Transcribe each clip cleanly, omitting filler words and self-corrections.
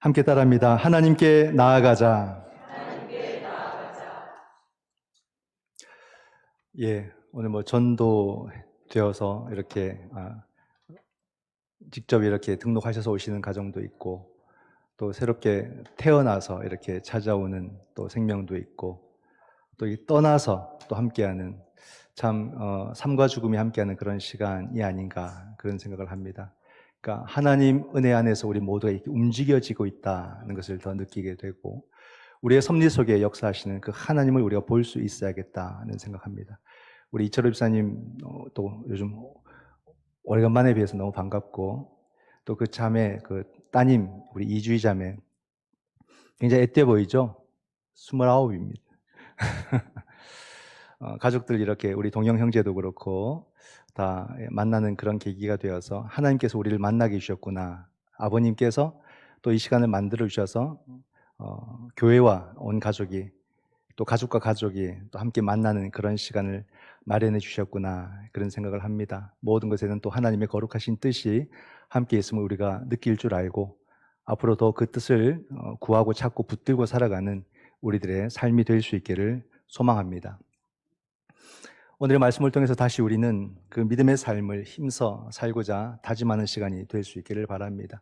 함께 따라합니다. 하나님께 나아가자. 예, 오늘 전도 되어서 이렇게 직접 이렇게 등록하셔서 오시는 가정도 있고, 또 새롭게 태어나서 이렇게 찾아오는 또 생명도 있고, 또 떠나서 또 함께하는 참 삶과 죽음이 함께하는 그런 시간이 아닌가 그런 생각을 합니다. 그러니까 하나님 은혜 안에서 우리 모두가 이렇게 움직여지고 있다는 것을 더 느끼게 되고, 우리의 섭리 속에 역사하시는 그 하나님을 우리가 볼 수 있어야겠다는 생각합니다. 우리 이철호 집사님 또 요즘 오래간만에 뵈서 너무 반갑고, 또 그 자매, 그 따님, 우리 이주희 자매 굉장히 앳돼 보이죠? 29입니다. 가족들 이렇게 우리 동영 형제도 그렇고 다 만나는 그런 계기가 되어서 하나님께서 우리를 만나게 주셨구나. 아버님께서 또 이 시간을 만들어 주셔서 교회와 온 가족이 또 가족과 가족이 또 함께 만나는 그런 시간을 마련해 주셨구나 그런 생각을 합니다. 모든 것에는 또 하나님의 거룩하신 뜻이 함께 있음을 우리가 느낄 줄 알고 앞으로 더 그 뜻을 구하고 찾고 붙들고 살아가는 우리들의 삶이 될 수 있기를 소망합니다. 오늘의 말씀을 통해서 다시 우리는 그 믿음의 삶을 힘써 살고자 다짐하는 시간이 될 수 있기를 바랍니다.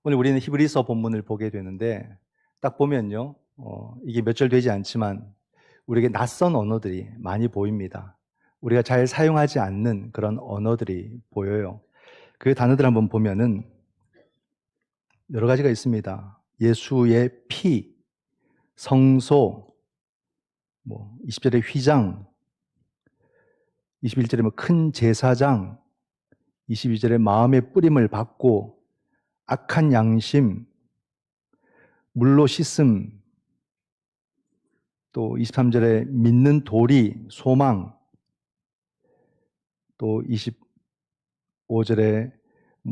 오늘 우리는 히브리서 본문을 보게 되는데 딱 보면요, 이게 몇 절 되지 않지만 우리에게 낯선 언어들이 많이 보입니다. 우리가 잘 사용하지 않는 그런 언어들이 보여요. 그 단어들 한번 보면은 여러 가지가 있습니다. 예수의 피, 성소, 20절에 휘장, 21절에 큰 제사장, 22절에 마음의 뿌림을 받고 악한 양심, 물로 씻음, 또 23절에 믿는 도리, 소망, 또 25절에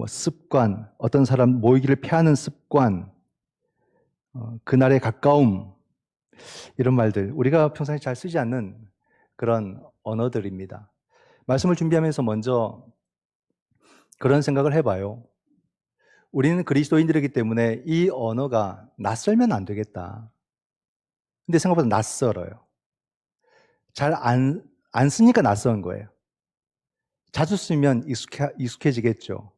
습관, 어떤 사람 모이기를 피하는 습관, 그날의 가까움, 이런 말들 우리가 평소에 잘 쓰지 않는 그런 언어들입니다. 말씀을 준비하면서 먼저 그런 생각을 해봐요. 우리는 그리스도인들이기 때문에 이 언어가 낯설면 안 되겠다. 근데 생각보다 낯설어요. 잘 안 쓰니까 낯선 거예요. 자주 쓰면 익숙해지겠죠.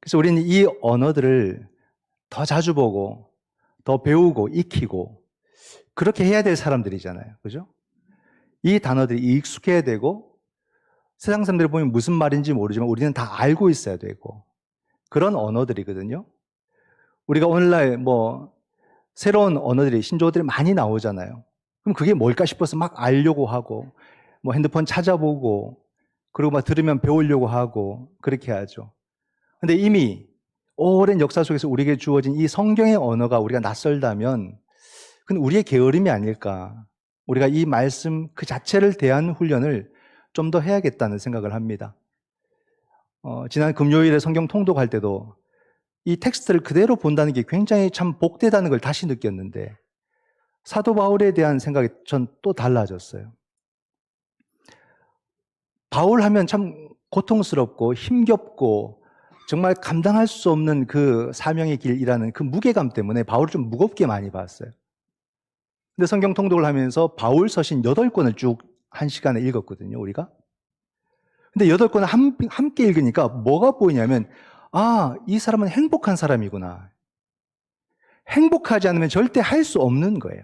그래서 우리는 이 언어들을 더 자주 보고 더 배우고 익히고 그렇게 해야 될 사람들이잖아요. 그죠? 이 단어들이 익숙해야 되고 세상 사람들이 보면 무슨 말인지 모르지만 우리는 다 알고 있어야 되고 그런 언어들이거든요. 우리가 오늘날 새로운 언어들이 신조어들이 많이 나오잖아요. 그럼 그게 뭘까 싶어서 막 알려고 하고 핸드폰 찾아보고 그리고 막 들으면 배우려고 하고 그렇게 하죠. 근데 이미 오랜 역사 속에서 우리에게 주어진 이 성경의 언어가 우리가 낯설다면 그건 우리의 게으름이 아닐까. 우리가 이 말씀 그 자체를 대한 훈련을 좀 더 해야겠다는 생각을 합니다. 지난 금요일에 성경 통독할 때도 이 텍스트를 그대로 본다는 게 굉장히 참 복되다는 걸 다시 느꼈는데 사도 바울에 대한 생각이 전 또 달라졌어요. 바울 하면 참 고통스럽고 힘겹고 정말 감당할 수 없는 그 사명의 길이라는 그 무게감 때문에 바울을 좀 무겁게 많이 봤어요. 근데 성경 통독을 하면서 바울 서신 8권을 쭉 한 시간에 읽었거든요, 우리가. 근데 8권을 함께 읽으니까 뭐가 보이냐면 이 사람은 행복한 사람이구나. 행복하지 않으면 절대 할 수 없는 거예요.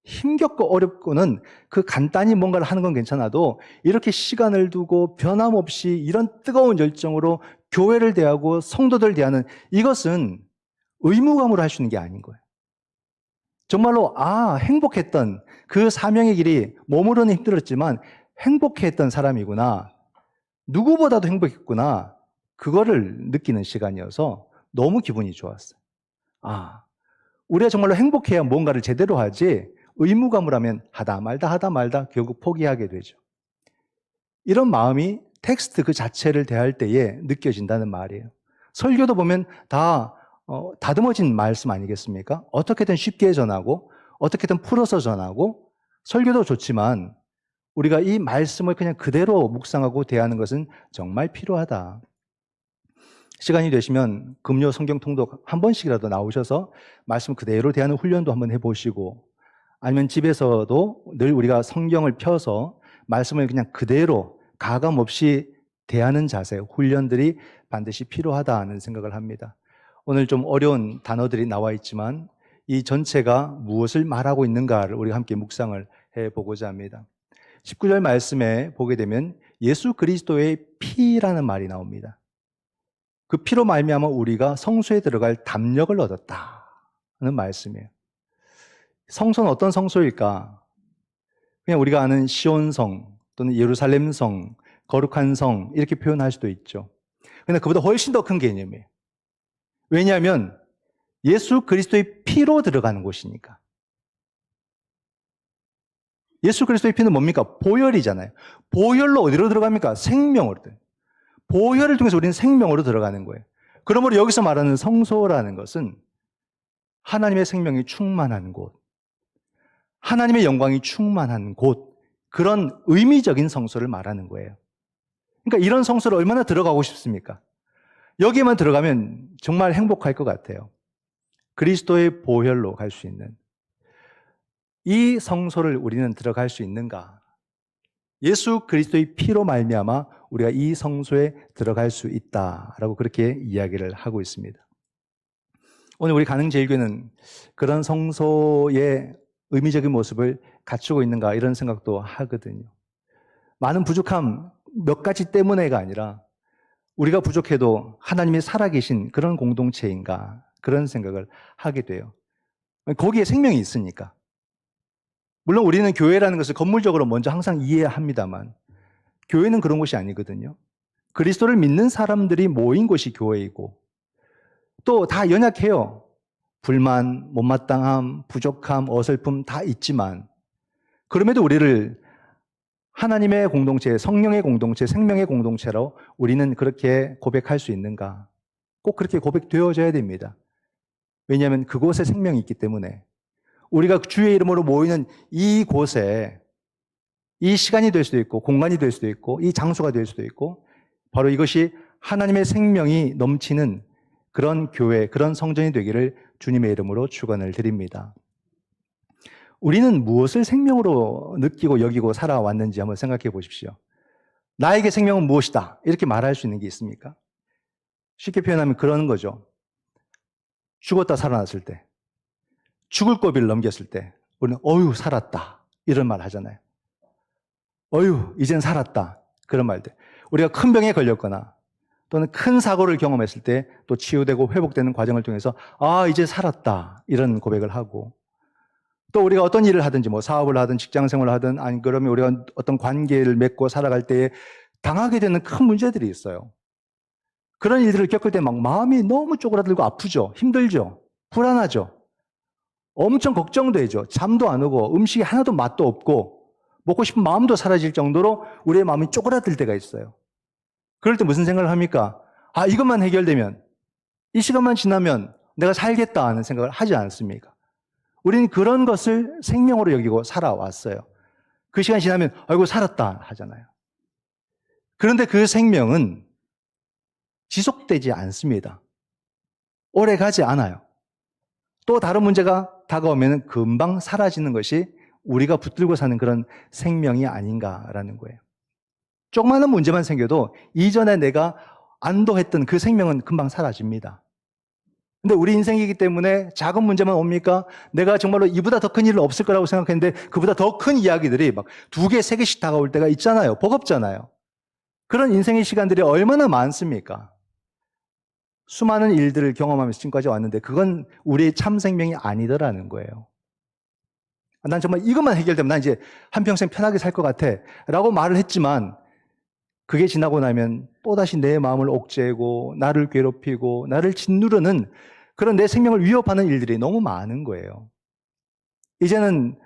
힘겹고 어렵고는 그 간단히 뭔가를 하는 건 괜찮아도 이렇게 시간을 두고 변함없이 이런 뜨거운 열정으로 교회를 대하고 성도들 대하는 이것은 의무감으로 할 수 있는 게 아닌 거예요. 정말로 행복했던 그 사명의 길이 몸으로는 힘들었지만 행복했던 사람이구나. 누구보다도 행복했구나. 그거를 느끼는 시간이어서 너무 기분이 좋았어요. 우리가 정말로 행복해야 뭔가를 제대로 하지 의무감을 하면 하다 말다 결국 포기하게 되죠. 이런 마음이 텍스트 그 자체를 대할 때에 느껴진다는 말이에요. 설교도 보면 다 다듬어진 말씀 아니겠습니까? 어떻게든 쉽게 전하고 어떻게든 풀어서 전하고 설교도 좋지만 우리가 이 말씀을 그냥 그대로 묵상하고 대하는 것은 정말 필요하다. 시간이 되시면 금요 성경 통독 한 번씩이라도 나오셔서 말씀 그대로 대하는 훈련도 한번 해보시고, 아니면 집에서도 늘 우리가 성경을 펴서 말씀을 그냥 그대로 가감 없이 대하는 자세, 훈련들이 반드시 필요하다는 생각을 합니다. 오늘 좀 어려운 단어들이 나와 있지만 이 전체가 무엇을 말하고 있는가를 우리가 함께 묵상을 해보고자 합니다. 19절 말씀에 보게 되면 예수 그리스도의 피라는 말이 나옵니다. 그 피로 말미암아 우리가 성소에 들어갈 담력을 얻었다는 말씀이에요. 성소는 어떤 성소일까? 그냥 우리가 아는 시온성 또는 예루살렘성, 거룩한 성 이렇게 표현할 수도 있죠. 그런데 그보다 훨씬 더 큰 개념이에요. 왜냐하면 예수 그리스도의 피로 들어가는 곳이니까. 예수 그리스도의 피는 뭡니까? 보혈이잖아요. 보혈로 어디로 들어갑니까? 생명으로. 보혈을 통해서 우리는 생명으로 들어가는 거예요. 그러므로 여기서 말하는 성소라는 것은 하나님의 생명이 충만한 곳, 하나님의 영광이 충만한 곳, 그런 의미적인 성소를 말하는 거예요. 그러니까 이런 성소를 얼마나 들어가고 싶습니까? 여기에만 들어가면 정말 행복할 것 같아요. 그리스도의 보혈로 갈 수 있는 이 성소를 우리는 들어갈 수 있는가? 예수 그리스도의 피로 말미암아 우리가 이 성소에 들어갈 수 있다라고 그렇게 이야기를 하고 있습니다. 오늘 우리 가능제일교회는 그런 성소의 의미적인 모습을 갖추고 있는가 이런 생각도 하거든요. 많은 부족함 몇 가지 때문에가 아니라 우리가 부족해도 하나님이 살아계신 그런 공동체인가 그런 생각을 하게 돼요. 거기에 생명이 있으니까. 물론 우리는 교회라는 것을 건물적으로 먼저 항상 이해합니다만 교회는 그런 곳이 아니거든요. 그리스도를 믿는 사람들이 모인 곳이 교회이고 또 다 연약해요. 불만, 못마땅함, 부족함, 어설픔 다 있지만 그럼에도 우리를 하나님의 공동체, 성령의 공동체, 생명의 공동체로 우리는 그렇게 고백할 수 있는가? 꼭 그렇게 고백되어져야 됩니다. 왜냐하면 그곳에 생명이 있기 때문에 우리가 주의 이름으로 모이는 이 곳에 이 시간이 될 수도 있고 공간이 될 수도 있고 이 장소가 될 수도 있고 바로 이것이 하나님의 생명이 넘치는 그런 교회, 그런 성전이 되기를 주님의 이름으로 축원을 드립니다. 우리는 무엇을 생명으로 느끼고 여기고 살아왔는지 한번 생각해 보십시오. 나에게 생명은 무엇이다 이렇게 말할 수 있는 게 있습니까? 쉽게 표현하면 그러는 거죠. 죽었다 살아났을 때, 죽을 고비를 넘겼을 때 우리는 어휴 살았다 이런 말 하잖아요. 어휴 이젠 살았다 그런 말들. 우리가 큰 병에 걸렸거나 또는 큰 사고를 경험했을 때 또 치유되고 회복되는 과정을 통해서 아 이제 살았다 이런 고백을 하고 또 우리가 어떤 일을 하든지 뭐 사업을 하든 직장 생활을 하든 아니 그러면 우리가 어떤 관계를 맺고 살아갈 때에 당하게 되는 큰 문제들이 있어요. 그런 일들을 겪을 때 막 마음이 너무 쪼그라들고 아프죠. 힘들죠. 불안하죠. 엄청 걱정되죠. 잠도 안 오고 음식이 하나도 맛도 없고 먹고 싶은 마음도 사라질 정도로 우리의 마음이 쪼그라들 때가 있어요. 그럴 때 무슨 생각을 합니까? 아 이것만 해결되면 이 시간만 지나면 내가 살겠다 하는 생각을 하지 않습니까? 우리는 그런 것을 생명으로 여기고 살아왔어요. 그 시간이 지나면 아이고 살았다 하잖아요. 그런데 그 생명은 지속되지 않습니다. 오래 가지 않아요. 또 다른 문제가 다가오면 금방 사라지는 것이 우리가 붙들고 사는 그런 생명이 아닌가라는 거예요. 조그마한 문제만 생겨도 이전에 내가 안도했던 그 생명은 금방 사라집니다. 근데 우리 인생이기 때문에 작은 문제만 옵니까? 내가 정말로 이보다 더 큰 일은 없을 거라고 생각했는데 그보다 더 큰 이야기들이 막 2개, 3개씩 다가올 때가 있잖아요. 버겁잖아요. 그런 인생의 시간들이 얼마나 많습니까? 수많은 일들을 경험하면서 지금까지 왔는데 그건 우리의 참 생명이 아니더라는 거예요. 난 정말 이것만 해결되면 난 이제 한평생 편하게 살 것 같아 라고 말을 했지만 그게 지나고 나면 또다시 내 마음을 옥죄고 나를 괴롭히고 나를 짓누르는 그런 내 생명을 위협하는 일들이 너무 많은 거예요. 이제는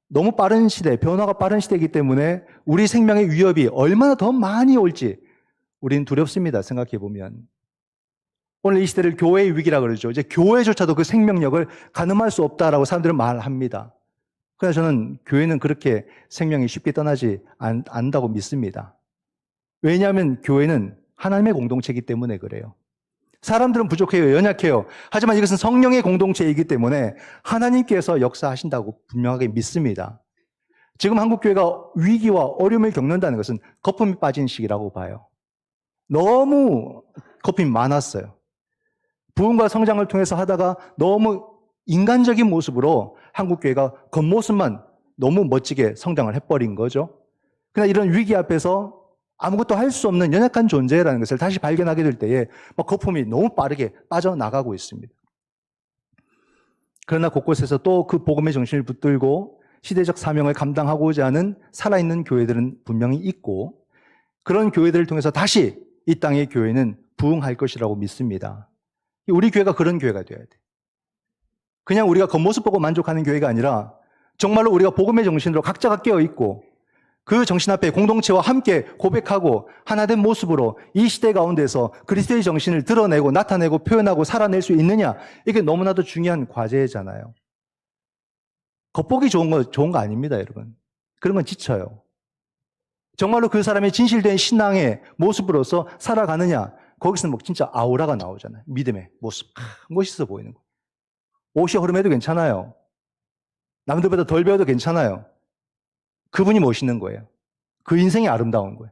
너무 빠른 시대, 변화가 빠른 시대이기 때문에 우리 생명의 위협이 얼마나 더 많이 올지 우리는 두렵습니다. 생각해 보면. 오늘 이 시대를 교회의 위기라 그러죠. 이제 교회조차도 그 생명력을 가늠할 수 없다라고 사람들은 말합니다. 그래서 저는 교회는 그렇게 생명이 쉽게 떠나지 않는다고 믿습니다. 왜냐하면 교회는 하나님의 공동체이기 때문에 그래요. 사람들은 부족해요. 연약해요. 하지만 이것은 성령의 공동체이기 때문에 하나님께서 역사하신다고 분명하게 믿습니다. 지금 한국교회가 위기와 어려움을 겪는다는 것은 거품이 빠진 시기라고 봐요. 너무 거품이 많았어요. 부흥과 성장을 통해서 하다가 너무 인간적인 모습으로 한국교회가 겉모습만 너무 멋지게 성장을 해버린 거죠. 그러나 이런 위기 앞에서 아무것도 할 수 없는 연약한 존재라는 것을 다시 발견하게 될 때에 거품이 너무 빠르게 빠져나가고 있습니다. 그러나 곳곳에서 또 그 복음의 정신을 붙들고 시대적 사명을 감당하고자 하는 살아있는 교회들은 분명히 있고, 그런 교회들을 통해서 다시 이 땅의 교회는 부흥할 것이라고 믿습니다. 우리 교회가 그런 교회가 되어야 돼. 그냥 우리가 겉모습 보고 만족하는 교회가 아니라 정말로 우리가 복음의 정신으로 각자가 깨어있고 그 정신 앞에 공동체와 함께 고백하고 하나된 모습으로 이 시대 가운데서 그리스도의 정신을 드러내고 나타내고 표현하고 살아낼 수 있느냐, 이게 너무나도 중요한 과제잖아요. 겉보기 좋은 거 아닙니다, 여러분. 그런 건 지쳐요. 정말로 그 사람의 진실된 신앙의 모습으로서 살아가느냐, 거기서는 진짜 아우라가 나오잖아요. 믿음의 모습. 멋있어 보이는 거. 옷이 허름해도 괜찮아요. 남들보다 덜 배워도 괜찮아요. 그분이 멋있는 거예요. 그 인생이 아름다운 거예요.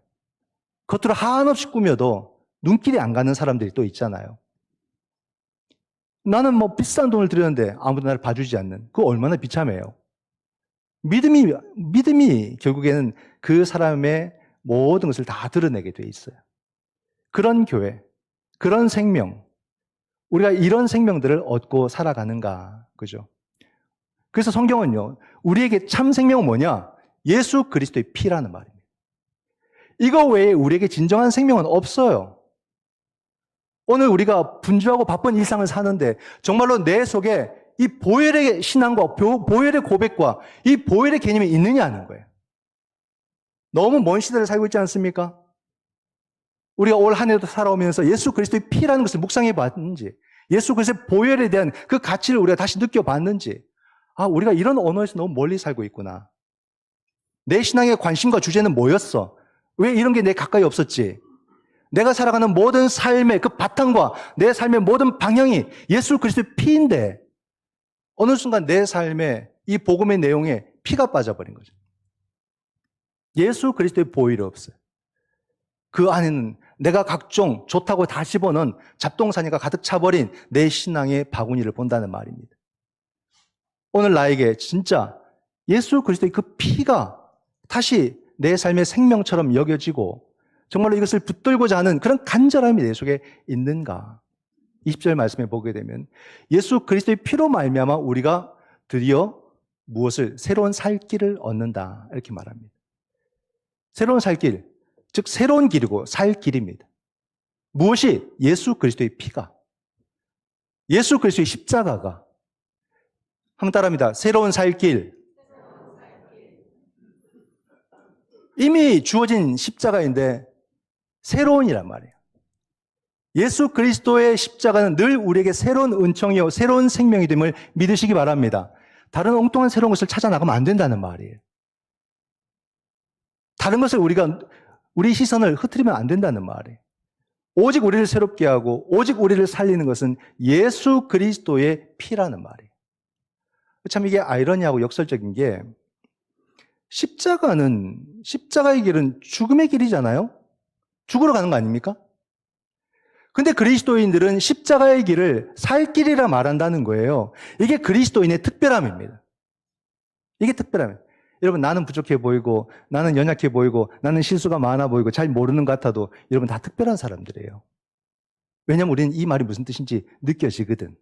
겉으로 한없이 꾸며도 눈길이 안 가는 사람들이 또 있잖아요. 나는 비싼 돈을 들였는데 아무도 나를 봐주지 않는, 그거 얼마나 비참해요. 믿음이 결국에는 그 사람의 모든 것을 다 드러내게 돼 있어요. 그런 교회, 그런 생명, 우리가 이런 생명들을 얻고 살아가는가, 그죠? 그래서 성경은요, 우리에게 참 생명은 뭐냐? 예수 그리스도의 피라는 말입니다. 이거 외에 우리에게 진정한 생명은 없어요. 오늘 우리가 분주하고 바쁜 일상을 사는데 정말로 내 속에 이 보혈의 신앙과 보혈의 고백과 이 보혈의 개념이 있느냐 하는 거예요. 너무 먼 시대를 살고 있지 않습니까? 우리가 올 한 해도 살아오면서 예수 그리스도의 피라는 것을 묵상해 봤는지, 예수 그리스도의 보혈에 대한 그 가치를 우리가 다시 느껴봤는지, 우리가 이런 언어에서 너무 멀리 살고 있구나. 내 신앙의 관심과 주제는 뭐였어? 왜 이런 게 내 가까이 없었지? 내가 살아가는 모든 삶의 그 바탕과 내 삶의 모든 방향이 예수 그리스도의 피인데 어느 순간 내 삶에 이 복음의 내용에 피가 빠져버린 거죠. 예수 그리스도의 보혈이 없어요. 그 안에는 내가 각종 좋다고 다 집어넣은 잡동사니가 가득 차버린 내 신앙의 바구니를 본다는 말입니다. 오늘 나에게 진짜 예수 그리스도의 그 피가 다시 내 삶의 생명처럼 여겨지고 정말로 이것을 붙들고자 하는 그런 간절함이 내 속에 있는가? 20절 말씀에 보게 되면 예수 그리스도의 피로 말미암아 우리가 드디어 무엇을? 새로운 살 길을 얻는다, 이렇게 말합니다. 새로운 살 길, 즉 새로운 길이고 살 길입니다. 무엇이? 예수 그리스도의 피가, 예수 그리스도의 십자가가. 한번 따라합니다. 새로운 살 길. 이미 주어진 십자가인데 새로운이란 말이에요. 예수 그리스도의 십자가는 늘 우리에게 새로운 은총이요 새로운 생명이 됨을 믿으시기 바랍니다. 다른 엉뚱한 새로운 것을 찾아 나가면 안 된다는 말이에요. 다른 것을 우리 시선을 흐트리면 안 된다는 말이에요. 오직 우리를 새롭게 하고 오직 우리를 살리는 것은 예수 그리스도의 피라는 말이에요. 참 이게 아이러니하고 역설적인 게, 십자가의 길은 죽음의 길이잖아요. 죽으러 가는 거 아닙니까? 근데 그리스도인들은 십자가의 길을 살 길이라 말한다는 거예요. 이게 그리스도인의 특별함입니다. 이게 특별함이에요. 여러분, 나는 부족해 보이고 나는 연약해 보이고 나는 실수가 많아 보이고 잘 모르는 것 같아도 여러분 다 특별한 사람들이에요. 왜냐하면 우리는 이 말이 무슨 뜻인지 느껴지거든.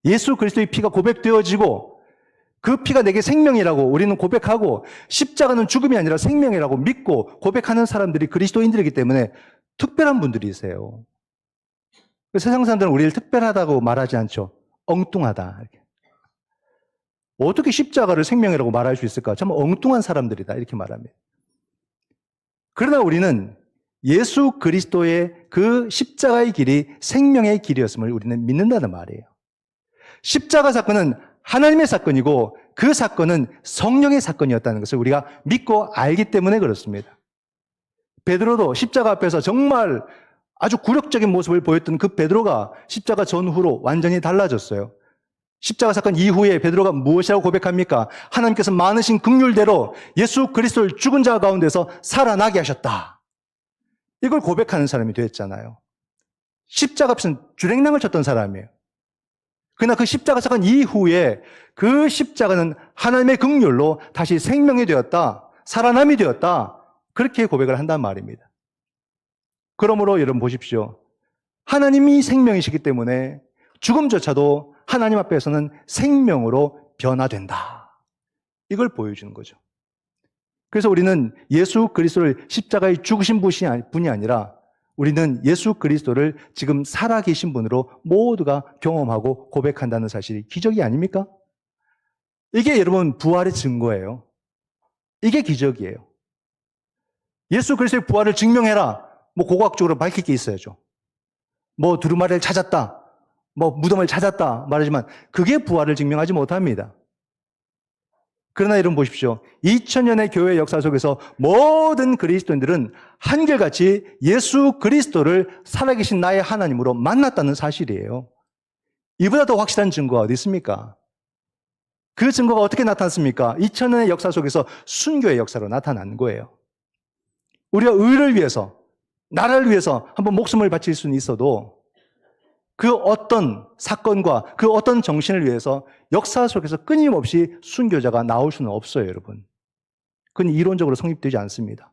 예수 그리스도의 피가 고백되어지고 그 피가 내게 생명이라고 우리는 고백하고, 십자가는 죽음이 아니라 생명이라고 믿고 고백하는 사람들이 그리스도인들이기 때문에 특별한 분들이세요. 세상 사람들은 우리를 특별하다고 말하지 않죠. 엉뚱하다. 이렇게. 어떻게 십자가를 생명이라고 말할 수 있을까? 참 엉뚱한 사람들이다, 이렇게 말합니다. 그러나 우리는 예수 그리스도의 그 십자가의 길이 생명의 길이었음을 우리는 믿는다는 말이에요. 십자가 사건은 하나님의 사건이고 그 사건은 성령의 사건이었다는 것을 우리가 믿고 알기 때문에 그렇습니다. 베드로도 십자가 앞에서 정말 아주 굴욕적인 모습을 보였던 그 베드로가 십자가 전후로 완전히 달라졌어요. 십자가 사건 이후에 베드로가 무엇이라고 고백합니까? 하나님께서 많으신 긍휼대로 예수 그리스도를 죽은 자 가운데서 살아나게 하셨다. 이걸 고백하는 사람이 되었잖아요. 십자가 앞에서는 주랭랑을 쳤던 사람이에요. 그러나 그 십자가 사건 이후에 그 십자가는 하나님의 긍휼로 다시 생명이 되었다. 살아남이 되었다. 그렇게 고백을 한단 말입니다. 그러므로 여러분 보십시오. 하나님이 생명이시기 때문에 죽음조차도 하나님 앞에서는 생명으로 변화된다. 이걸 보여주는 거죠. 그래서 우리는 예수 그리스도를 십자가에 죽으신 분이 아니라 우리는 예수 그리스도를 지금 살아계신 분으로 모두가 경험하고 고백한다는 사실이 기적이 아닙니까? 이게 여러분 부활의 증거예요. 이게 기적이에요. 예수 그리스도의 부활을 증명해라. 뭐 고고학적으로 밝힐 게 있어야죠. 뭐 두루마리를 찾았다. 뭐 무덤을 찾았다 말하지만 그게 부활을 증명하지 못합니다. 그러나 여러분 보십시오. 2000년의 교회 역사 속에서 모든 그리스도인들은 한결같이 예수 그리스도를 살아계신 나의 하나님으로 만났다는 사실이에요. 이보다 더 확실한 증거가 어디 있습니까? 그 증거가 어떻게 나타났습니까? 2000년의 역사 속에서 순교의 역사로 나타난 거예요. 우리가 의를 위해서, 나라를 위해서 한번 목숨을 바칠 수는 있어도 그 어떤 사건과 그 어떤 정신을 위해서 역사 속에서 끊임없이 순교자가 나올 수는 없어요, 여러분. 그건 이론적으로 성립되지 않습니다.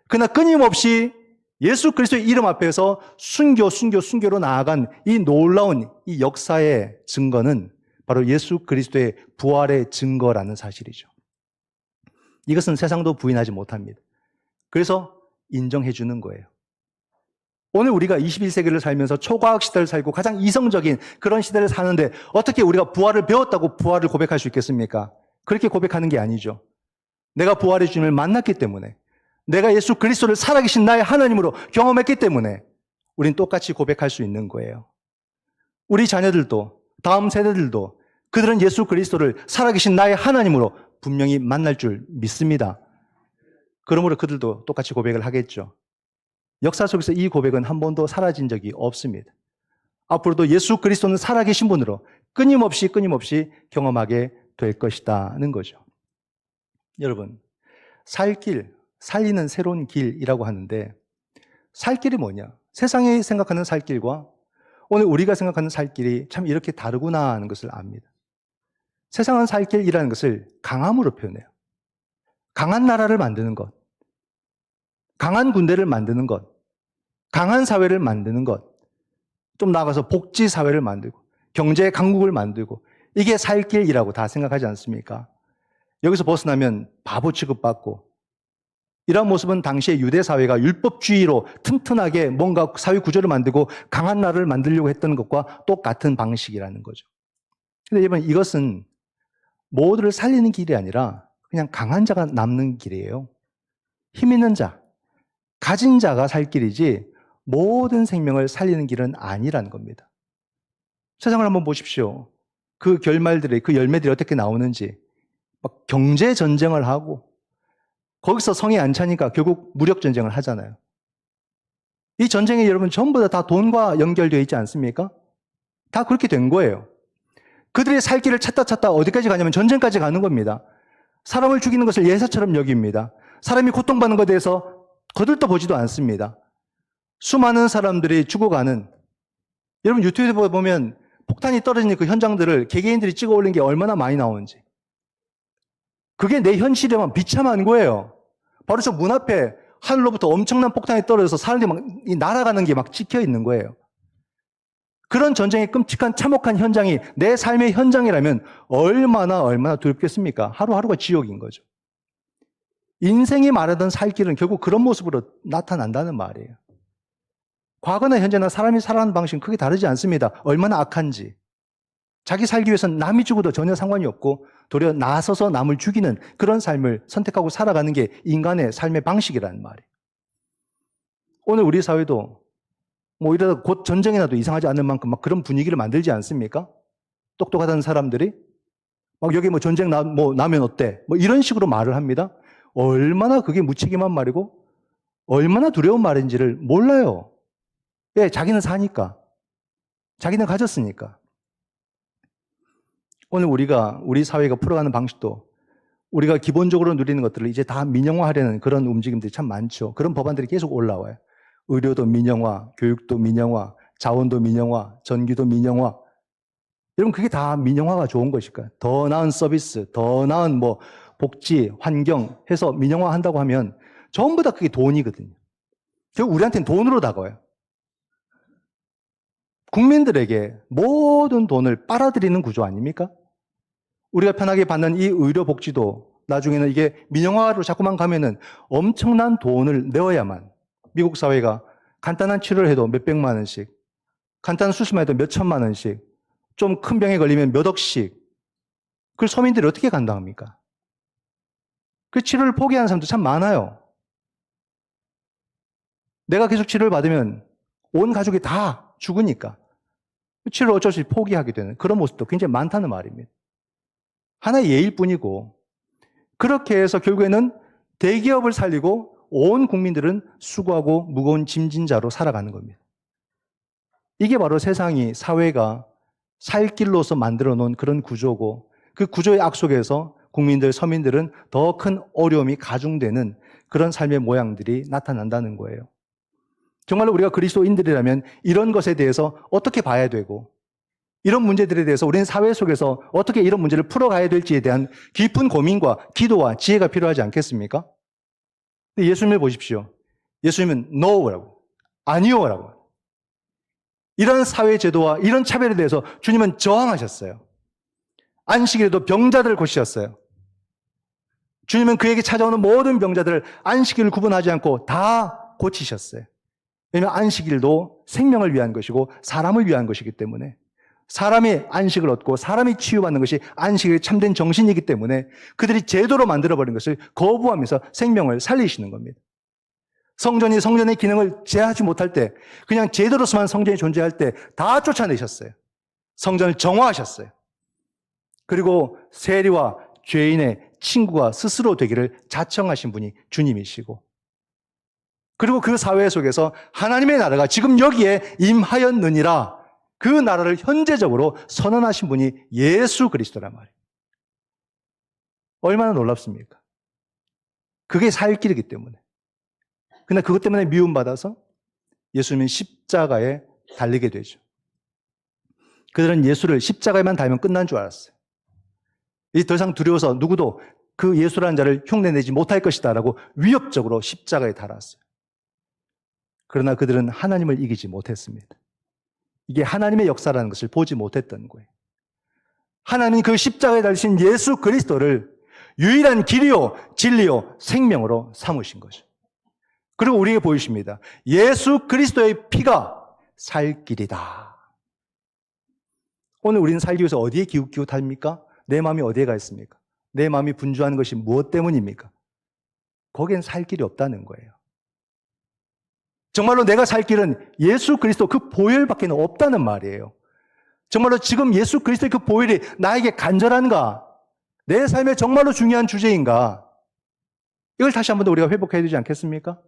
그러나 끊임없이 예수 그리스도의 이름 앞에서 순교로 나아간 이 놀라운 이 역사의 증거는 바로 예수 그리스도의 부활의 증거라는 사실이죠. 이것은 세상도 부인하지 못합니다. 그래서 인정해 주는 거예요. 오늘 우리가 21세기를 살면서 초과학 시대를 살고 가장 이성적인 그런 시대를 사는데 어떻게 우리가 부활을 배웠다고 부활을 고백할 수 있겠습니까? 그렇게 고백하는 게 아니죠. 내가 부활의 주님을 만났기 때문에, 내가 예수 그리스도를 살아계신 나의 하나님으로 경험했기 때문에 우린 똑같이 고백할 수 있는 거예요. 우리 자녀들도, 다음 세대들도 그들은 예수 그리스도를 살아계신 나의 하나님으로 분명히 만날 줄 믿습니다. 그러므로 그들도 똑같이 고백을 하겠죠. 역사 속에서 이 고백은 한 번도 사라진 적이 없습니다. 앞으로도 예수 그리스도는 살아계신 분으로 끊임없이 경험하게 될 것이다는 거죠. 여러분, 살 길, 살리는 새로운 길이라고 하는데 살 길이 뭐냐? 세상이 생각하는 살 길과 오늘 우리가 생각하는 살 길이 참 이렇게 다르구나 하는 것을 압니다. 세상은 살 길이라는 것을 강함으로 표현해요. 강한 나라를 만드는 것, 강한 군대를 만드는 것, 강한 사회를 만드는 것, 좀 나아가서 복지 사회를 만들고 경제 강국을 만들고 이게 살 길이라고 다 생각하지 않습니까? 여기서 벗어나면 바보 취급받고 이런 모습은 당시의 유대 사회가 율법주의로 튼튼하게 뭔가 사회 구조를 만들고 강한 나라를 만들려고 했던 것과 똑같은 방식이라는 거죠. 근데 여러분 이것은 모두를 살리는 길이 아니라 그냥 강한 자가 남는 길이에요. 힘 있는 자, 가진 자가 살 길이지 모든 생명을 살리는 길은 아니라는 겁니다. 세상을 한번 보십시오. 그 결말들이, 그 열매들이 어떻게 나오는지. 막 경제 전쟁을 하고 거기서 성이 안 차니까 결국 무력 전쟁을 하잖아요. 이 전쟁이 여러분 전부 다 돈과 연결되어 있지 않습니까? 다 그렇게 된 거예요. 그들이 살 길을 찾다 어디까지 가냐면 전쟁까지 가는 겁니다. 사람을 죽이는 것을 예사처럼 여깁니다. 사람이 고통받는 것에 대해서 거들떠보지도 않습니다. 수많은 사람들이 죽어가는, 여러분 유튜브에 보면 폭탄이 떨어지는 그 현장들을 개개인들이 찍어 올린 게 얼마나 많이 나오는지. 그게 내 현실에만 비참한 거예요. 바로 저 문 앞에 하늘로부터 엄청난 폭탄이 떨어져서 사람들이 막 날아가는 게 막 찍혀 있는 거예요. 그런 전쟁의 끔찍한 참혹한 현장이 내 삶의 현장이라면 얼마나 두렵겠습니까? 하루하루가 지옥인 거죠. 인생이 말하던 살 길은 결국 그런 모습으로 나타난다는 말이에요. 과거나 현재나 사람이 살아가는 방식은 크게 다르지 않습니다. 얼마나 악한지. 자기 살기 위해서는 남이 죽어도 전혀 상관이 없고 도리어 나서서 남을 죽이는 그런 삶을 선택하고 살아가는 게 인간의 삶의 방식이라는 말이에요. 오늘 우리 사회도 뭐 이러다 곧 전쟁이 나도 이상하지 않을 만큼 막 그런 분위기를 만들지 않습니까? 똑똑하다는 사람들이 막 여기 뭐 전쟁 나면 어때? 뭐 이런 식으로 말을 합니다. 얼마나 그게 무책임한 말이고 얼마나 두려운 말인지를 몰라요. 왜? 자기는 사니까. 자기는 가졌으니까. 오늘 우리 사회가 풀어가는 방식도 우리가 기본적으로 누리는 것들을 이제 다 민영화하려는 그런 움직임들이 참 많죠. 그런 법안들이 계속 올라와요. 의료도 민영화, 교육도 민영화, 자원도 민영화, 전기도 민영화. 여러분, 그게 다 민영화가 좋은 것일까요? 더 나은 서비스, 더 나은 뭐 복지, 환경 해서 민영화 한다고 하면 전부 다 그게 돈이거든요. 결국 우리한테는 돈으로 다가와요. 국민들에게 모든 돈을 빨아들이는 구조 아닙니까? 우리가 편하게 받는 이 의료복지도 나중에는 이게 민영화로 자꾸만 가면은 엄청난 돈을 내어야만 미국 사회가 간단한 치료를 해도 몇백만 원씩, 간단한 수술만 해도 몇천만 원씩, 좀 큰 병에 걸리면 몇 억씩, 그걸 서민들이 어떻게 감당합니까? 그 치료를 포기하는 사람도 참 많아요. 내가 계속 치료를 받으면 온 가족이 다 죽으니까 치료를 어쩔 수 없이 포기하게 되는 그런 모습도 굉장히 많다는 말입니다. 하나의 예일 뿐이고, 그렇게 해서 결국에는 대기업을 살리고 온 국민들은 수고하고 무거운 짐진자로 살아가는 겁니다. 이게 바로 세상이, 사회가 살 길로서 만들어 놓은 그런 구조고, 그 구조의 악 속에서 국민들, 서민들은 더 큰 어려움이 가중되는 그런 삶의 모양들이 나타난다는 거예요. 정말로 우리가 그리스도인들이라면 이런 것에 대해서 어떻게 봐야 되고, 이런 문제들에 대해서 우리는 사회 속에서 어떻게 이런 문제를 풀어가야 될지에 대한 깊은 고민과 기도와 지혜가 필요하지 않겠습니까? 근데 예수님을 보십시오. 예수님은 no라고, 아니요라고. 이런 사회 제도와 이런 차별에 대해서 주님은 저항하셨어요. 안식일에도 병자들을 고치셨어요. 주님은 그에게 찾아오는 모든 병자들을 안식일을 구분하지 않고 다 고치셨어요. 왜냐하면 안식일도 생명을 위한 것이고 사람을 위한 것이기 때문에, 사람이 안식을 얻고 사람이 치유받는 것이 안식일의 참된 정신이기 때문에 그들이 제도로 만들어버린 것을 거부하면서 생명을 살리시는 겁니다. 성전이 성전의 기능을 제하지 못할 때, 그냥 제도로서만 성전이 존재할 때 다 쫓아내셨어요. 성전을 정화하셨어요. 그리고 세리와 죄인의 친구가 스스로 되기를 자청하신 분이 주님이시고, 그리고 그 사회 속에서 하나님의 나라가 지금 여기에 임하였느니라, 그 나라를 현재적으로 선언하신 분이 예수 그리스도란 말이에요. 얼마나 놀랍습니까? 그게 살 길이기 때문에. 근데 그것 때문에 미움받아서 예수님은 십자가에 달리게 되죠. 그들은 예수를 십자가에만 달면 끝난 줄 알았어요. 이 더 이상 두려워서 누구도 그 예수라는 자를 흉내내지 못할 것이다 라고 위협적으로 십자가에 달았어요. 그러나 그들은 하나님을 이기지 못했습니다. 이게 하나님의 역사라는 것을 보지 못했던 거예요. 하나님이 그 십자가에 달리신 예수 그리스도를 유일한 길이요, 진리요, 생명으로 삼으신 거죠. 그리고 우리에게 보이십니다. 예수 그리스도의 피가 살 길이다. 오늘 우리는 살기 위해서 어디에 기웃기웃합니까? 내 마음이 어디에 가 있습니까? 내 마음이 분주한 것이 무엇 때문입니까? 거기엔 살 길이 없다는 거예요. 정말로 내가 살 길은 예수 그리스도 그 보혈밖에 없다는 말이에요. 정말로 지금 예수 그리스도의 그 보혈이 나에게 간절한가? 내 삶에 정말로 중요한 주제인가? 이걸 다시 한번 더 우리가 회복해야 되지 않겠습니까?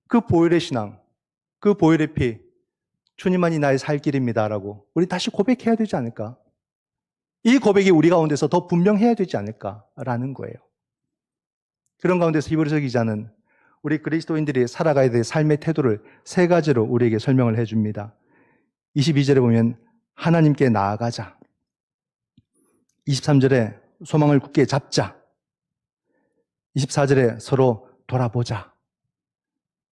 그 보혈의 신앙, 그 보혈의 피, 주님만이 나의 살 길입니다라고 우리 다시 고백해야 되지 않을까? 이 고백이 우리 가운데서 더 분명해야 되지 않을까라는 거예요. 그런 가운데서 히브리서 기자는 우리 그리스도인들이 살아가야 될 삶의 태도를 세 가지로 우리에게 설명을 해줍니다. 22절에 보면 하나님께 나아가자. 23절에 소망을 굳게 잡자. 24절에 서로 돌아보자.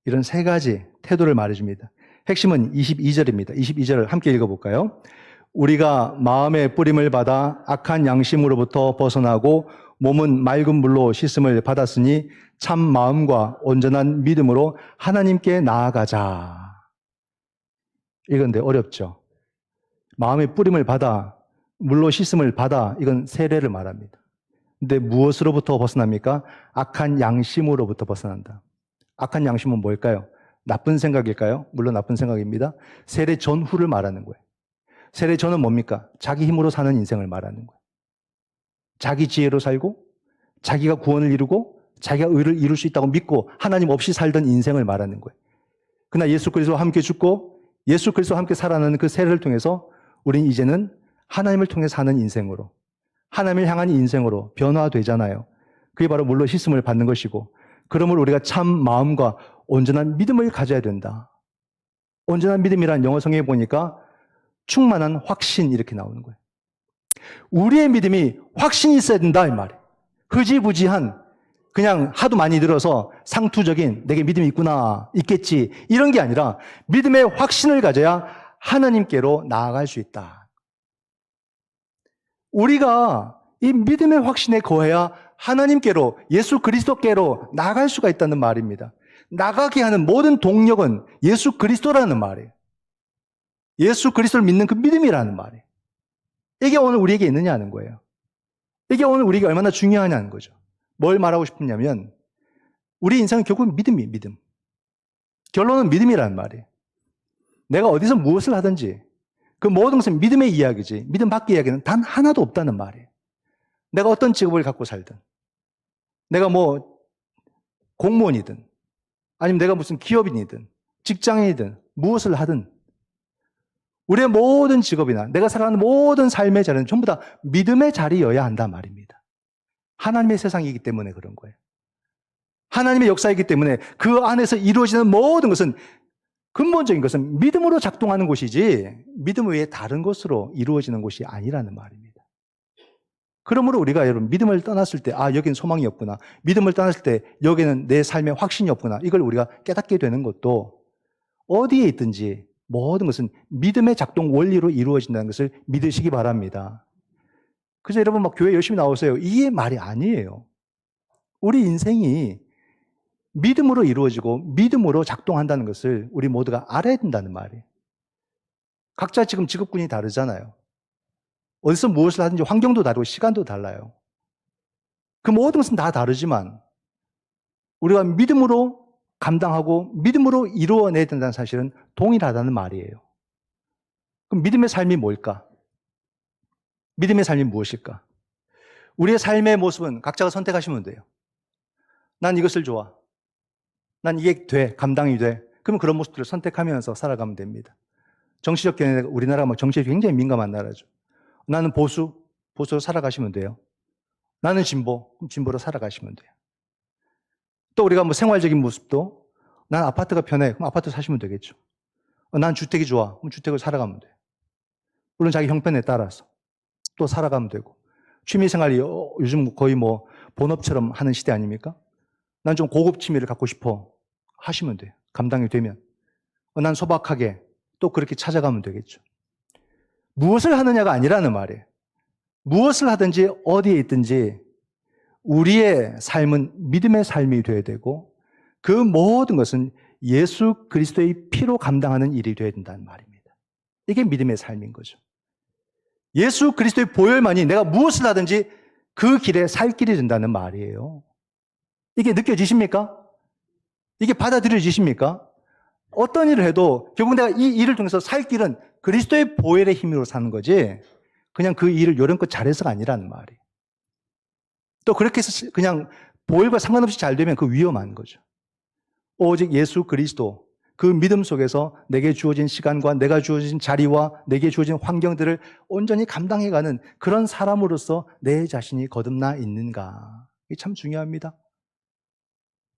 이런 세 가지 태도를 말해줍니다. 핵심은 22절입니다. 22절을 함께 읽어볼까요? 우리가 마음의 뿌림을 받아 악한 양심으로부터 벗어나고 몸은 맑은 물로 씻음을 받았으니 참 마음과 온전한 믿음으로 하나님께 나아가자. 이건데 어렵죠. 마음의 뿌림을 받아 물로 씻음을 받아, 이건 세례를 말합니다. 근데 무엇으로부터 벗어납니까? 악한 양심으로부터 벗어난다. 악한 양심은 뭘까요? 나쁜 생각일까요? 물론 나쁜 생각입니다. 세례 전후를 말하는 거예요. 세례 전은 뭡니까? 자기 힘으로 사는 인생을 말하는 거예요. 자기 지혜로 살고 자기가 구원을 이루고 자기가 의를 이룰 수 있다고 믿고 하나님 없이 살던 인생을 말하는 거예요. 그러나 예수 그리스도와 함께 죽고 예수 그리스도와 함께 살아가는 그 세례를 통해서 우린 이제는 하나님을 통해 사는 인생으로, 하나님을 향한 인생으로 변화되잖아요. 그게 바로 물로 씻음을 받는 것이고, 그러므로 우리가 참 마음과 온전한 믿음을 가져야 된다. 온전한 믿음이란 영어 성경에 보니까 충만한 확신 이렇게 나오는 거예요. 우리의 믿음이 확신이 있어야 된다 이 말이에요. 흐지부지한 그냥 하도 많이 들어서 상투적인 내게 믿음이 있구나, 있겠지 이런 게 아니라 믿음의 확신을 가져야 하나님께로 나아갈 수 있다. 우리가 이 믿음의 확신에 거해야 하나님께로, 예수 그리스도께로 나아갈 수가 있다는 말입니다. 나가게 하는 모든 동력은 예수 그리스도라는 말이에요. 예수 그리스도를 믿는 그 믿음이라는 말이에요. 이게 오늘 우리에게 있느냐는 거예요. 이게 오늘 우리에게 얼마나 중요하냐는 거죠. 뭘 말하고 싶냐면 우리 인생은 결국 믿음. 결론은 믿음이라는 말이에요. 내가 어디서 무엇을 하든지 그 모든 것은 믿음의 이야기지, 믿음 밖의 이야기는 단 하나도 없다는 말이에요. 내가 어떤 직업을 갖고 살든, 내가 뭐 공무원이든, 아니면 내가 무슨 기업인이든, 직장인이든, 무엇을 하든, 우리의 모든 직업이나 내가 살아가는 모든 삶의 자리는 전부 다 믿음의 자리여야 한단 말입니다. 하나님의 세상이기 때문에 그런 거예요. 하나님의 역사이기 때문에 그 안에서 이루어지는 모든 것은, 근본적인 것은 믿음으로 작동하는 곳이지 믿음 외에 다른 것으로 이루어지는 곳이 아니라는 말입니다. 그러므로 우리가 여러분 믿음을 떠났을 때 여기는 소망이 없구나, 믿음을 떠났을 때 여기는 내 삶에 확신이 없구나, 이걸 우리가 깨닫게 되는 것도 어디에 있든지 모든 것은 믿음의 작동 원리로 이루어진다는 것을 믿으시기 바랍니다. 그래서 여러분 막 교회 열심히 나오세요, 이게 말이 아니에요. 우리 인생이 믿음으로 이루어지고 믿음으로 작동한다는 것을 우리 모두가 알아야 된다는 말이에요. 각자 지금 직업군이 다르잖아요. 어디서 무엇을 하든지 환경도 다르고 시간도 달라요. 그 모든 것은 다 다르지만 우리가 믿음으로 감당하고 믿음으로 이루어내야 된다는 사실은 동일하다는 말이에요. 그럼 믿음의 삶이 뭘까? 믿음의 삶이 무엇일까? 우리의 삶의 모습은 각자가 선택하시면 돼요. 난 이것을 좋아, 난 이게 돼, 감당이 돼. 그러면 그런 모습들을 선택하면서 살아가면 됩니다. 정치적 견해, 우리나라가 정치에 굉장히 민감한 나라죠. 나는 보수로 살아가시면 돼요. 나는 진보, 그럼 진보로 살아가시면 돼요. 또 우리가 생활적인 모습도, 난 아파트가 편해, 그럼 아파트 사시면 되겠죠. 난 주택이 좋아, 그럼 주택을 살아가면 돼요. 물론 자기 형편에 따라서 또 살아가면 되고, 취미생활이 요즘 거의 본업처럼 하는 시대 아닙니까? 난 좀 고급 취미를 갖고 싶어 하시면 돼요. 감당이 되면. 난 소박하게 또 그렇게 찾아가면 되겠죠. 무엇을 하느냐가 아니라는 말이에요. 무엇을 하든지 어디에 있든지 우리의 삶은 믿음의 삶이 되어야 되고, 그 모든 것은 예수 그리스도의 피로 감당하는 일이 되어야 된다는 말입니다. 이게 믿음의 삶인 거죠. 예수 그리스도의 보혈만이 내가 무엇을 하든지 그 길에 살 길이 된다는 말이에요. 이게 느껴지십니까? 이게 받아들여지십니까? 어떤 일을 해도 결국 내가 이 일을 통해서 살 길은 그리스도의 보혈의 힘으로 사는 거지, 그냥 그 일을 요령껏 잘해서가 아니라는 말이에요. 또 그렇게 해서 그냥 보혈과 상관없이 잘 되면 그 위험한 거죠. 오직 예수 그리스도, 그 믿음 속에서 내게 주어진 시간과 내가 주어진 자리와 내게 주어진 환경들을 온전히 감당해가는 그런 사람으로서 내 자신이 거듭나 있는가, 이게 참 중요합니다.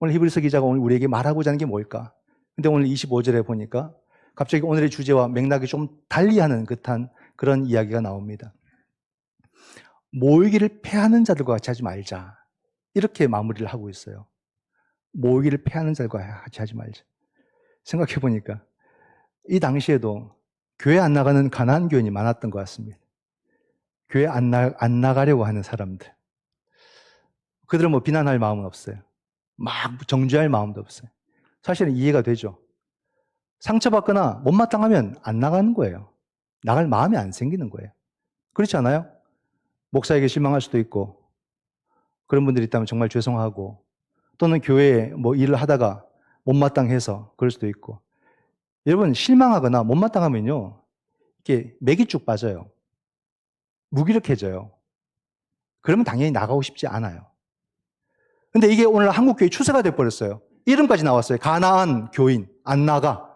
오늘 히브리서 기자가 오늘 우리에게 말하고자 하는 게 뭘까? 근데 오늘 25절에 보니까 갑자기 오늘의 주제와 맥락이 좀 달리하는 듯한 그런 이야기가 나옵니다. 모이기를 패하는 자들과 같이 하지 말자, 이렇게 마무리를 하고 있어요. 모이기를 패하는 자들과 같이 하지 말자. 생각해 보니까 이 당시에도 교회 안 나가는 가난한 교인이 많았던 것 같습니다. 교회 안 나가려고 하는 사람들. 그들은 비난할 마음은 없어요. 막 정죄할 마음도 없어요. 사실은 이해가 되죠. 상처받거나 못마땅하면 안 나가는 거예요. 나갈 마음이 안 생기는 거예요. 그렇지 않아요? 목사에게 실망할 수도 있고, 그런 분들이 있다면 정말 죄송하고, 또는 교회에 일을 하다가 못마땅해서 그럴 수도 있고. 여러분, 실망하거나 못마땅하면요, 이렇게 맥이 쭉 빠져요. 무기력해져요. 그러면 당연히 나가고 싶지 않아요. 근데 이게 오늘 한국교회 추세가 돼버렸어요. 이름까지 나왔어요. 가나안 교인, 안 나가.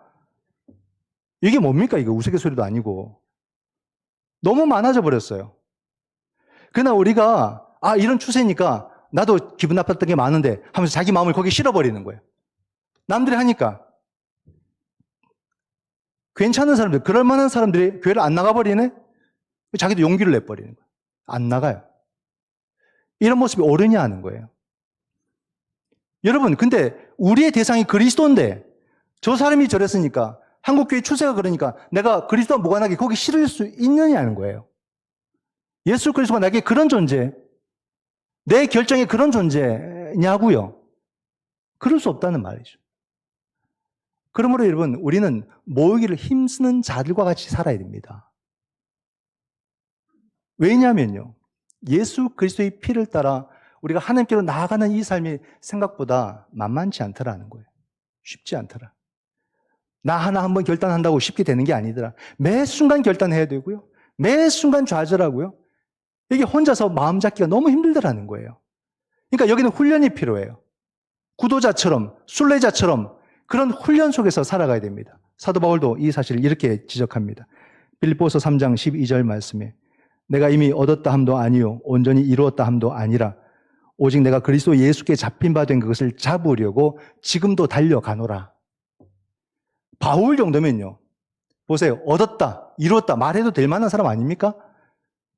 이게 뭡니까? 이거 우스갯소리도 아니고. 너무 많아져 버렸어요. 그러나 우리가 이런 추세니까 나도 기분 나빴던 게 많은데 하면서 자기 마음을 거기에 실어버리는 거예요. 남들이 하니까. 괜찮은 사람들, 그럴 만한 사람들이 교회를 안 나가버리네? 자기도 용기를 내버리는 거예요. 안 나가요. 이런 모습이 옳으냐 하는 거예요. 여러분, 근데 우리의 대상이 그리스도인데 저 사람이 저랬으니까 한국교회 추세가 그러니까 내가 그리스도와 무관하게 거기 실을 수 있느냐는 거예요. 예수 그리스도가 나에게 그런 존재, 내 결정에 그런 존재냐고요. 그럴 수 없다는 말이죠. 그러므로 여러분, 우리는 모이기를 힘쓰는 자들과 같이 살아야 됩니다. 왜냐하면요, 예수 그리스도의 피를 따라 우리가 하나님께로 나아가는 이 삶이 생각보다 만만치 않더라는 거예요. 쉽지 않더라. 나 하나 한번 결단한다고 쉽게 되는 게 아니더라. 매 순간 결단해야 되고요. 매 순간 좌절하고요. 이게 혼자서 마음 잡기가 너무 힘들더라는 거예요. 그러니까 여기는 훈련이 필요해요. 구도자처럼, 순례자처럼 그런 훈련 속에서 살아가야 됩니다. 사도 바울도 이 사실을 이렇게 지적합니다. 빌립보서 3장 12절 말씀에 내가 이미 얻었다 함도 아니요 온전히 이루었다 함도 아니라 오직 내가 그리스도 예수께 잡힌 바 된 그것을 잡으려고 지금도 달려가노라. 바울 정도면요. 보세요. 얻었다, 이루었다 말해도 될 만한 사람 아닙니까?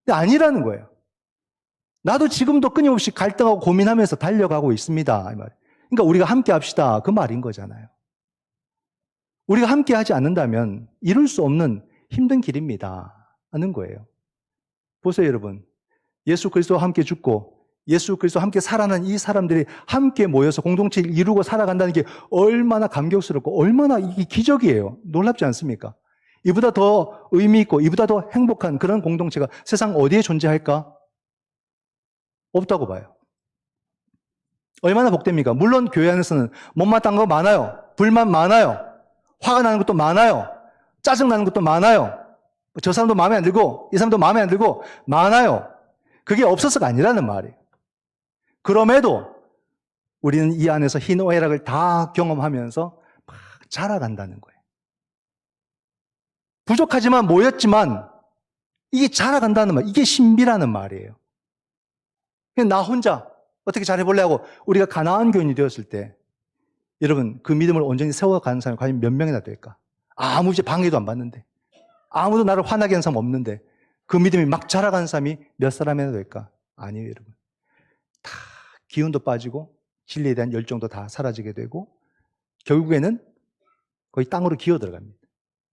근데 아니라는 거예요. 나도 지금도 끊임없이 갈등하고 고민하면서 달려가고 있습니다. 이 말. 그러니까 우리가 함께 합시다. 그 말인 거잖아요. 우리가 함께 하지 않는다면 이룰 수 없는 힘든 길입니다. 하는 거예요. 보세요, 여러분. 예수 그리스도와 함께 죽고 예수 그리스도와 함께 살아난 이 사람들이 함께 모여서 공동체를 이루고 살아간다는 게 얼마나 감격스럽고 얼마나 이게 기적이에요. 놀랍지 않습니까? 이보다 더 의미 있고 이보다 더 행복한 그런 공동체가 세상 어디에 존재할까? 없다고 봐요. 얼마나 복됩니까? 물론 교회 안에서는 못마땅한 거 많아요. 불만 많아요. 화가 나는 것도 많아요. 짜증나는 것도 많아요. 저 사람도 마음에 안 들고 이 사람도 마음에 안 들고 많아요. 그게 없어서가 아니라는 말이에요. 그럼에도 우리는 이 안에서 희노애락을 다 경험하면서 막 자라간다는 거예요. 부족하지만 모였지만 이게 자라간다는 말, 이게 신비라는 말이에요. 그냥 나 혼자 어떻게 잘해볼래 하고 우리가 가나안 교인이 되었을 때 여러분 그 믿음을 온전히 세워가는 사람이 과연 몇 명이나 될까? 아무 이제 방해도 안 받는데 아무도 나를 화나게 하는 사람 없는데 그 믿음이 막 자라가는 사람이 몇 사람이나 될까? 아니에요, 여러분. 다 기운도 빠지고 진리에 대한 열정도 다 사라지게 되고 결국에는 거의 땅으로 기어 들어갑니다.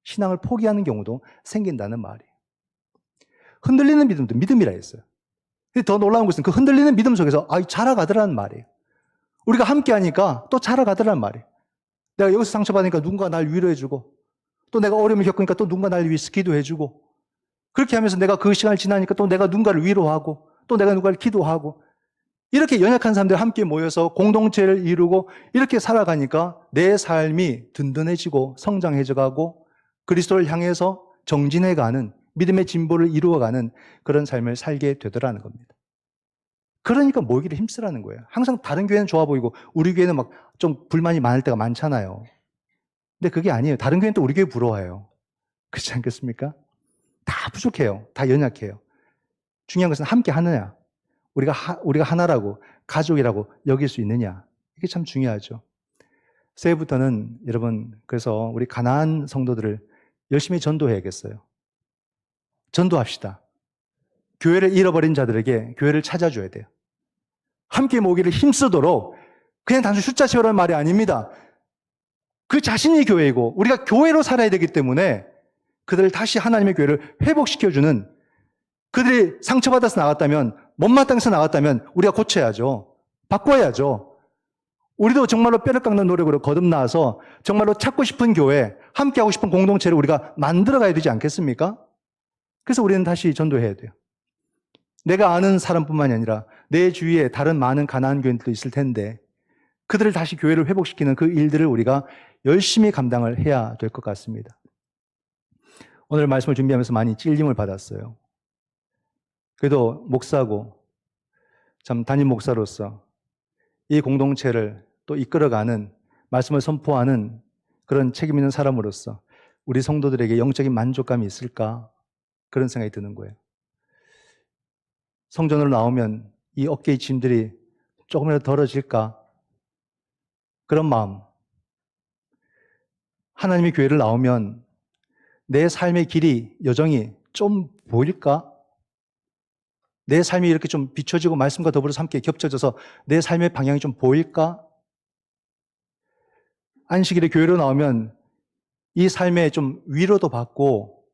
신앙을 포기하는 경우도 생긴다는 말이에요. 흔들리는 믿음도 믿음이라 했어요. 더 놀라운 것은 그 흔들리는 믿음 속에서 자라가더라는 말이에요. 우리가 함께 하니까 또 자라가더라는 말이에요. 내가 여기서 상처받으니까 누군가 날 위로해주고 또 내가 어려움을 겪으니까 또 누군가 날 위해서 기도해주고 그렇게 하면서 내가 그 시간을 지나니까 또 내가 누군가를 위로하고 또 내가 누군가를 기도하고 이렇게 연약한 사람들 함께 모여서 공동체를 이루고 이렇게 살아가니까 내 삶이 든든해지고 성장해져가고 그리스도를 향해서 정진해가는 믿음의 진보를 이루어가는 그런 삶을 살게 되더라는 겁니다. 그러니까 모이기를 힘쓰라는 거예요. 항상 다른 교회는 좋아 보이고 우리 교회는 막 좀 불만이 많을 때가 많잖아요. 근데 그게 아니에요. 다른 교회는 또 우리 교회 부러워해요. 그렇지 않겠습니까? 다 부족해요. 다 연약해요. 중요한 것은 함께 하느냐. 우리가 하나라고 가족이라고 여길 수 있느냐. 이게 참 중요하죠. 새해부터는 여러분 그래서 우리 가나안 성도들을 열심히 전도해야겠어요. 전도합시다. 교회를 잃어버린 자들에게 교회를 찾아줘야 돼요. 함께 모이기를 힘쓰도록 그냥 단순히 숫자 채우라는 말이 아닙니다. 그 자신이 교회이고 우리가 교회로 살아야 되기 때문에 그들을 다시 하나님의 교회를 회복시켜주는 그들이 상처받아서 나갔다면 못마땅해서 나갔다면 우리가 고쳐야죠. 바꿔야죠. 우리도 정말로 뼈를 깎는 노력으로 거듭나서 정말로 찾고 싶은 교회, 함께하고 싶은 공동체를 우리가 만들어가야 되지 않겠습니까? 그래서 우리는 다시 전도해야 돼요. 내가 아는 사람뿐만이 아니라 내 주위에 다른 많은 가나안 교인들도 있을 텐데 그들을 다시 교회를 회복시키는 그 일들을 우리가 열심히 감당을 해야 될 것 같습니다. 오늘 말씀을 준비하면서 많이 찔림을 받았어요. 그래도 목사고 참 담임 목사로서 이 공동체를 또 이끌어가는 말씀을 선포하는 그런 책임 있는 사람으로서 우리 성도들에게 영적인 만족감이 있을까? 그런 생각이 드는 거예요. 성전으로 나오면 이 어깨의 짐들이 조금이라도 덜어질까? 그런 마음. 하나님의 교회를 나오면 내 삶의 길이, 여정이 좀 보일까? 내 삶이 이렇게 좀 비춰지고 말씀과 더불어서 함께 겹쳐져서 내 삶의 방향이 좀 보일까? 안식일에 교회로 나오면 이 삶에 좀 위로도 받고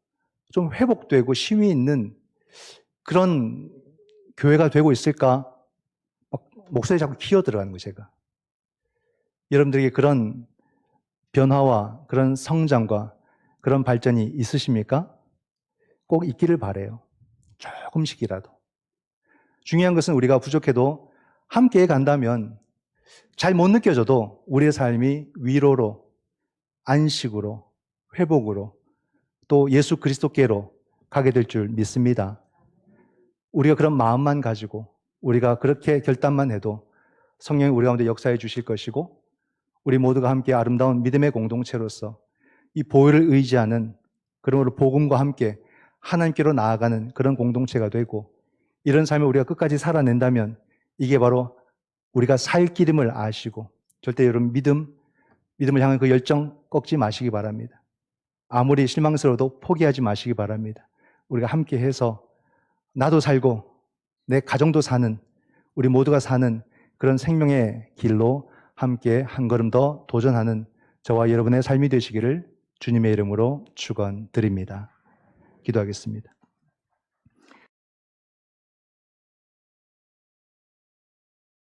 좀 회복되고 쉼이 있는 그런 교회가 되고 있을까? 막 목소리 자꾸 키워 들어가는 거예요, 제가. 여러분들에게 그런 변화와 그런 성장과 그런 발전이 있으십니까? 꼭 있기를 바라요. 조금씩이라도. 중요한 것은 우리가 부족해도 함께 간다면 잘 못 느껴져도 우리의 삶이 위로로, 안식으로, 회복으로 또 예수 그리스도께로 가게 될 줄 믿습니다. 우리가 그런 마음만 가지고 우리가 그렇게 결단만 해도 성령이 우리 가운데 역사해 주실 것이고 우리 모두가 함께 아름다운 믿음의 공동체로서 이 보혈을 의지하는 그러므로 복음과 함께 하나님께로 나아가는 그런 공동체가 되고 이런 삶을 우리가 끝까지 살아낸다면 이게 바로 우리가 살 길임을 아시고 절대 여러분 믿음을 향한 그 열정 꺾지 마시기 바랍니다. 아무리 실망스러워도 포기하지 마시기 바랍니다. 우리가 함께 해서 나도 살고 내 가정도 사는 우리 모두가 사는 그런 생명의 길로 함께 한 걸음 더 도전하는 저와 여러분의 삶이 되시기를 주님의 이름으로 축원드립니다. 기도하겠습니다.